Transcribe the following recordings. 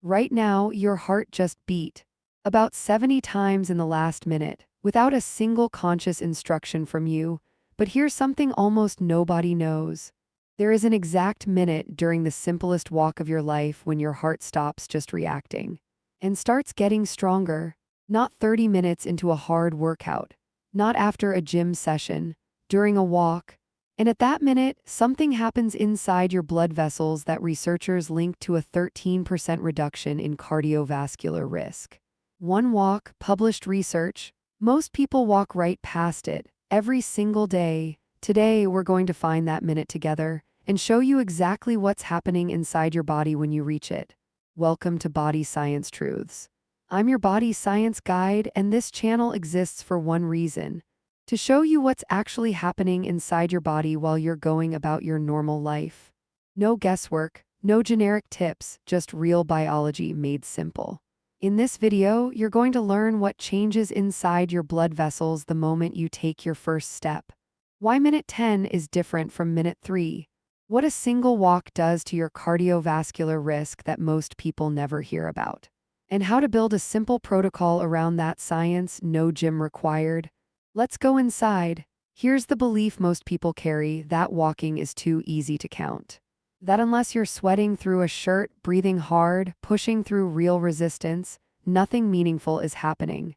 Right now, your heart just beat about 70 times in the last minute, without a single conscious instruction from you. But here's something almost nobody knows. There is an exact minute during the simplest walk of your life when your heart stops just reacting and starts getting stronger. Not 30 minutes into a hard workout, not after a gym session, during a walk. And at that minute, something happens inside your blood vessels that researchers link to a 13% reduction in cardiovascular risk. One walk, published research. Most people walk right past it, every single day. Today, we're going to find that minute together and show you exactly what's happening inside your body when you reach it. Welcome to Body Science Truths. I'm your body science guide, and this channel exists for one reason: to show you what's actually happening inside your body while you're going about your normal life. No guesswork, no generic tips, just real biology made simple. In this video, you're going to learn what changes inside your blood vessels the moment you take your first step. Why minute 10 is different from minute 3. What a single walk does to your cardiovascular risk that most people never hear about. And how to build a simple protocol around that science, no gym required. Let's go inside. Here's the belief most people carry, that walking is too easy to count. That unless you're sweating through a shirt, breathing hard, pushing through real resistance, nothing meaningful is happening.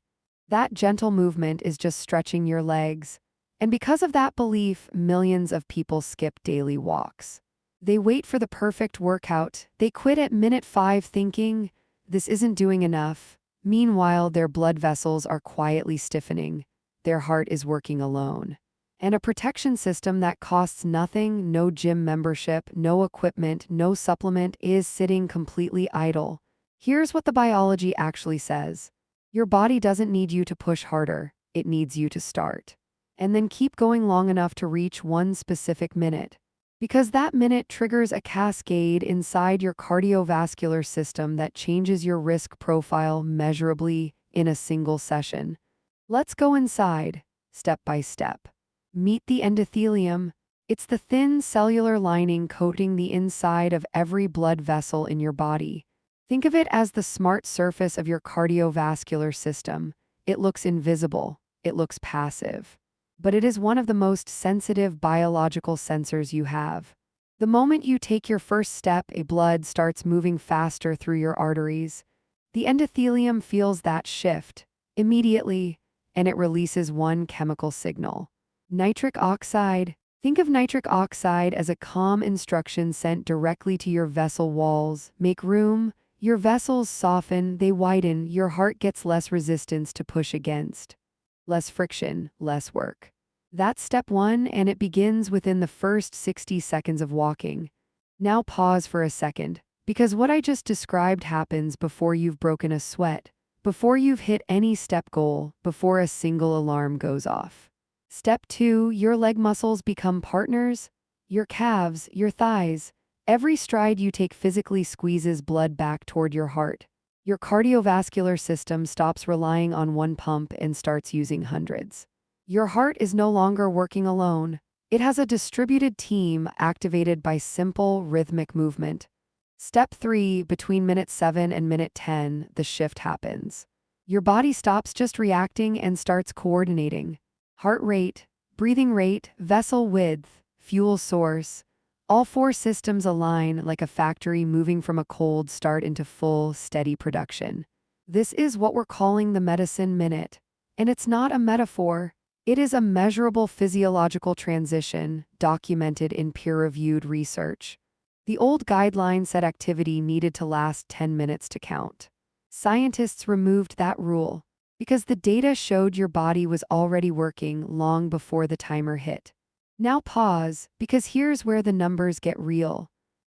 That gentle movement is just stretching your legs. And because of that belief, millions of people skip daily walks. They wait for the perfect workout. They quit at minute 5 thinking, this isn't doing enough. Meanwhile, their blood vessels are quietly stiffening. Their heart is working alone. And a protection system that costs nothing, no gym membership, no equipment, no supplement, is sitting completely idle. Here's what the biology actually says. Your body doesn't need you to push harder. It needs you to start. And then keep going long enough to reach one specific minute. Because that minute triggers a cascade inside your cardiovascular system that changes your risk profile measurably in a single session. Let's go inside, step by step. Meet the endothelium. It's the thin cellular lining coating the inside of every blood vessel in your body. Think of it as the smart surface of your cardiovascular system. It looks invisible. It looks passive. But it is one of the most sensitive biological sensors you have. The moment you take your first step, blood starts moving faster through your arteries. The endothelium feels that shift immediately, and it releases one chemical signal: nitric oxide. Think of nitric oxide as a calm instruction sent directly to your vessel walls. Make room. Your vessels soften, they widen, your heart gets less resistance to push against. Less friction, less work. That's step 1, and it begins within the first 60 seconds of walking. Now pause for a second, because what I just described happens before you've broken a sweat, before you've hit any step goal, before a single alarm goes off. Step 2, your leg muscles become partners. Your calves, your thighs. Every stride you take physically squeezes blood back toward your heart. Your cardiovascular system stops relying on one pump and starts using hundreds. Your heart is no longer working alone. It has a distributed team activated by simple, rhythmic movement. Step 3, between minute 7 and minute 10, the shift happens. Your body stops just reacting and starts coordinating. Heart rate, breathing rate, vessel width, fuel source. All 4 systems align like a factory moving from a cold start into full, steady production. This is what we're calling the medicine minute. And it's not a metaphor. It is a measurable physiological transition documented in peer-reviewed research. The old guideline said activity needed to last 10 minutes to count. Scientists removed that rule because the data showed your body was already working long before the timer hit. Now pause, because here's where the numbers get real.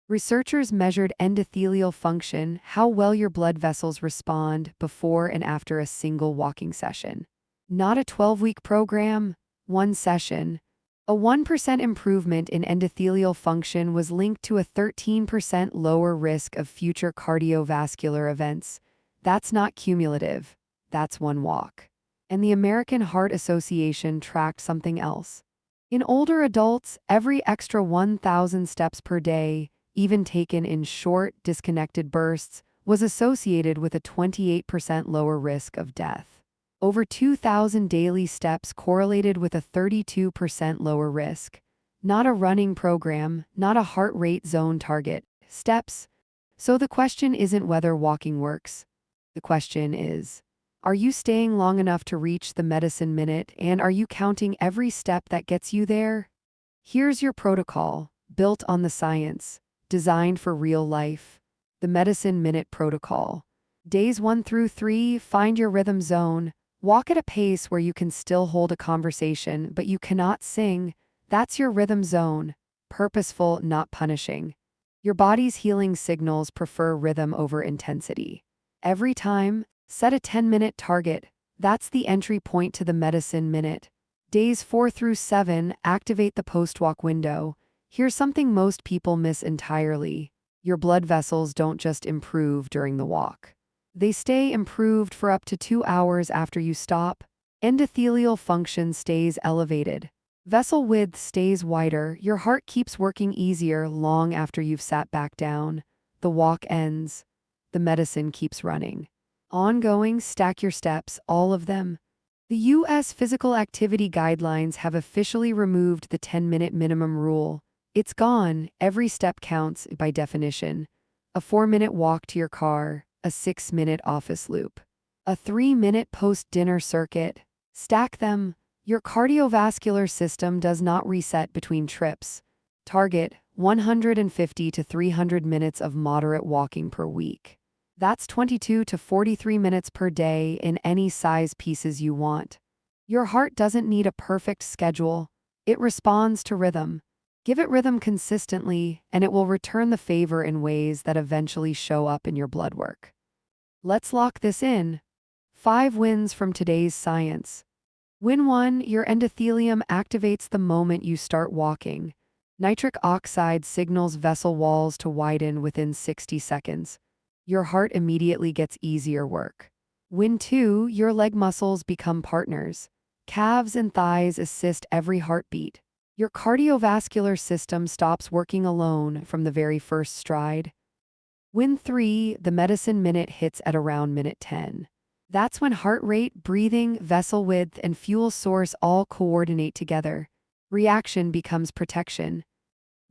Researchers measured endothelial function, how well your blood vessels respond before and after a single walking session. Not a 12-week program, one session. A 1% improvement in endothelial function was linked to a 13% lower risk of future cardiovascular events. That's not cumulative. That's one walk. And the American Heart Association tracked something else. In older adults, every extra 1,000 steps per day, even taken in short, disconnected bursts, was associated with a 28% lower risk of death. Over 2,000 daily steps correlated with a 32% lower risk. Not a running program, not a heart rate zone target. Steps. So the question isn't whether walking works. The question is, are you staying long enough to reach the medicine minute, and are you counting every step that gets you there? Here's your protocol, built on the science, designed for real life. The Medicine Minute Protocol. Days 1 through 3, find your rhythm zone. Walk at a pace where you can still hold a conversation, but you cannot sing. That's your rhythm zone. Purposeful, not punishing. Your body's healing signals prefer rhythm over intensity. Every time, set a 10-minute target. That's the entry point to the Medicine Minute. Days 4 through 7, activate the post-walk window. Here's something most people miss entirely. Your blood vessels don't just improve during the walk. They stay improved for up to 2 hours after you stop. Endothelial function stays elevated. Vessel width stays wider. Your heart keeps working easier long after you've sat back down. The walk ends. The medicine keeps running. Ongoing, stack your steps, all of them. The U.S. Physical Activity Guidelines have officially removed the 10-minute minimum rule. It's gone. Every step counts, by definition. A 4-minute walk to your car, a 6-minute office loop, a 3-minute post-dinner circuit. Stack them. Your cardiovascular system does not reset between trips. Target 150 to 300 minutes of moderate walking per week. That's 22 to 43 minutes per day in any size pieces you want. Your heart doesn't need a perfect schedule. It responds to rhythm. Give it rhythm consistently, and it will return the favor in ways that eventually show up in your blood work. Let's lock this in. 5 wins from today's science. Win 1, your endothelium activates the moment you start walking. Nitric oxide signals vessel walls to widen within 60 seconds. Your heart immediately gets easier work. Win 2, your leg muscles become partners. Calves and thighs assist every heartbeat. Your cardiovascular system stops working alone from the very first stride. Win 3, the medicine minute hits at around minute 10. That's when heart rate, breathing, vessel width, and fuel source all coordinate together. Reaction becomes protection.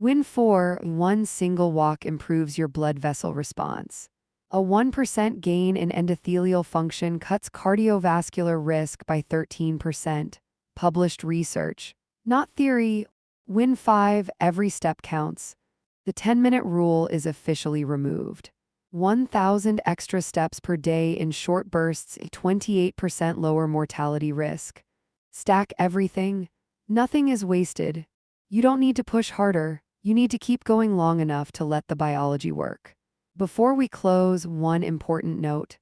Win 4, one single walk improves your blood vessel response. A 1% gain in endothelial function cuts cardiovascular risk by 13%. Published research. Not theory. Win 5, every step counts. The 10-minute rule is officially removed. 1,000 extra steps per day in short bursts, 28% lower mortality risk. Stack everything. Nothing is wasted. You don't need to push harder. You need to keep going long enough to let the biology work. Before we close, one important note.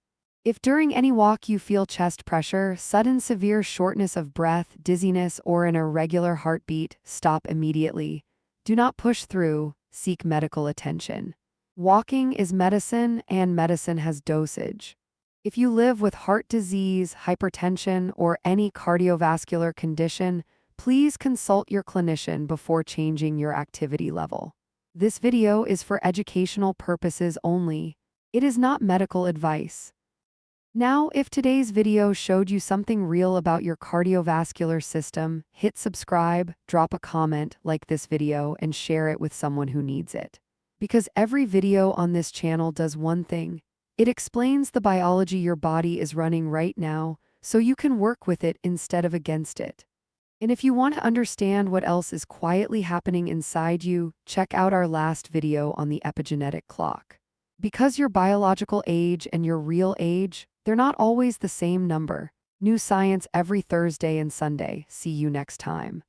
If during any walk you feel chest pressure, sudden severe shortness of breath, dizziness, or an irregular heartbeat, stop immediately. Do not push through. Seek medical attention. Walking is medicine, and medicine has dosage. If you live with heart disease, hypertension, or any cardiovascular condition, please consult your clinician before changing your activity level. This video is for educational purposes only. It is not medical advice. Now, if today's video showed you something real about your cardiovascular system, hit subscribe, drop a comment, like this video, and share it with someone who needs it. Because every video on this channel does one thing. It explains the biology your body is running right now, so you can work with it instead of against it. And if you want to understand what else is quietly happening inside you, check out our last video on the epigenetic clock. Because your biological age and your real age, they're not always the same number. New science every Thursday and Sunday. See you next time.